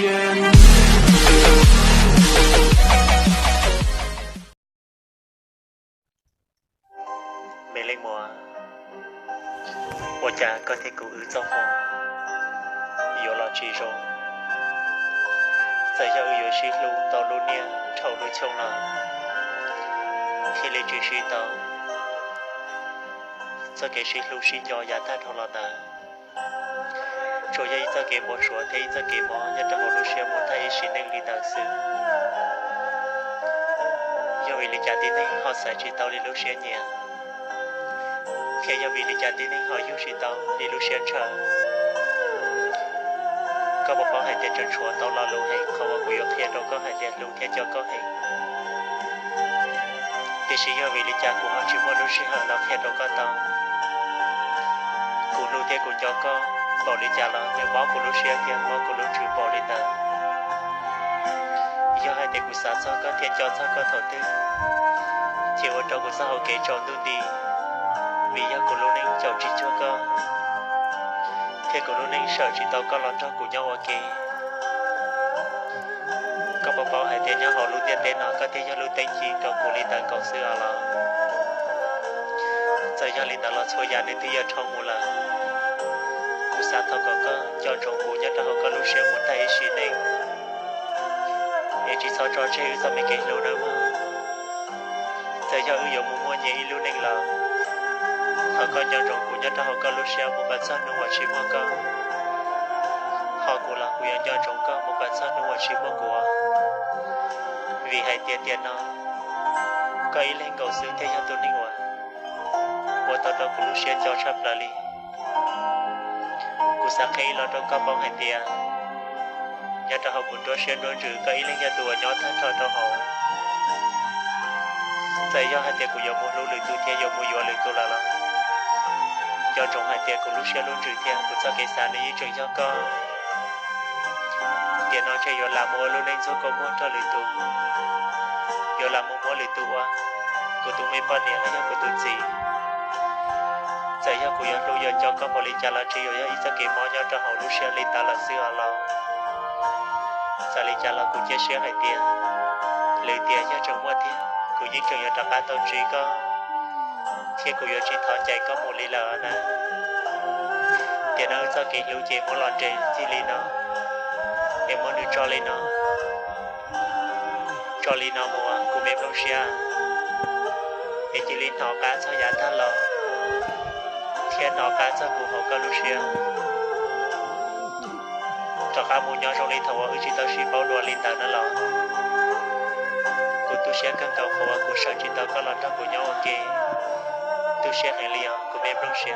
Mẹ lên mùa, cha có thể cứu ứ trong phòng, yếu lo chỉ rồi. Giờ giờ yếu sĩ lưu tàu lưu nia, trâu lưu trông là khi lấy chỉ sĩ tàu, giờ cái sĩ lưu sĩ cho giá ta thâu là ta. Rồi giờ cái một số thấy giờ cái mỏ nhất là họ lưu xe một thay sĩ nên đi đạo sư. Giờ vì lý trả tin này họ sẽ chỉ tàu đi lưu xe nhẹ. Khi giờ vì lý trả tin này họ yêu sĩ tàu đi lưu xe chờ. Có một phó hai tiền trần chúa tàu lo lưu hay không có quý ở đâu có hai tiền lưu theo cho có hay. Thì sĩ giờ vì lý trả của họ chỉ muốn lưu xe hàng nào theo đâu có tàu. Cụ lưu theo của cho có bỏ lý trả là nếu bỏ của lưu xe kia bỏ của lưu trừ bỏ lý tờ. Giờ hai tiền của xã cho có thiên cho có thổ tư. Thì ở trong của xã hội kế tròn tu đi. Vì giờ của lưu ninh cháu chỉ cho có. Thế của lưu ninh sợ chỉ tao có lọt cho của nhau ok. Có bảo bảo hai tiền nhau họ lưu tiền tên nó có thể cho lưu tên chi trong của lý tờ cầu sư à là. Giờ giờ lý tờ là xôi giá nên thì giờ trong mù là. Của xã thao có cho trong của nhất là họ có lưu xe một tay xí ninh. Để chỉ sao cho chơi sao mấy cái lưu nữa mà. Giờ giờ ưu mua nhẹ lưu ninh là. Họ có nhau trong của nhất là họ có lưu xe một bản sát nữa hoặc chỉ mua có. Họ cũng là của nhau trong có một bản sát nữa hoặc chỉ mua của. Vì hai tiền nó có ý lên cầu sư theo nhau tôi ninh hòa. Một tao đó của lưu xe cho chấp là li. Của sáng khi lo trong có bóng hai tiền. Nhất là họ cũng đối xe đối trừ có ý lên nhà tùa nhỏ thân cho họ. Tại do hai tiền của dòng mua lưu lực tu theo dòng mua dùa lực tu là lắm. Do trong hai tiền của lúc xe luôn trừ theo của sao cái sáng này trường cho có. Tiền nó chạy do làm mua luôn nên số có mua cho lực tu. Do làm mua lực tu quá. Của tu mấy bao nhiêu là do của tu gì. Tại do của dòng lưu do cho có một lý trả là chỉ do ý sao cái món nhau cho họ lúc xe lý ta là sư ở lâu. Sao lý trả là của chế xe hai tiền. Lời tiền do trong mua tiền. Của những trường hợp đã tao chỉ có khi của chỉ thọ chạy có một lý lỡ nè tiền nó do kỳ lưu chế muốn lọt trên thì lý nó em muốn được cho lý nó mua của mẹ đông xia để chỉ lý nó cá cho giá tha lọ thiên nó cá cho của họ có lưu xia cho cá mua nhỏ trong lý thầu ở chỉ tao chỉ bao đua lý tao nó lọ của tu xia căng cầu khẩu của sợ chỉ tao có lọt trong của nhau ok tu xe hay liền của mẹ đông xia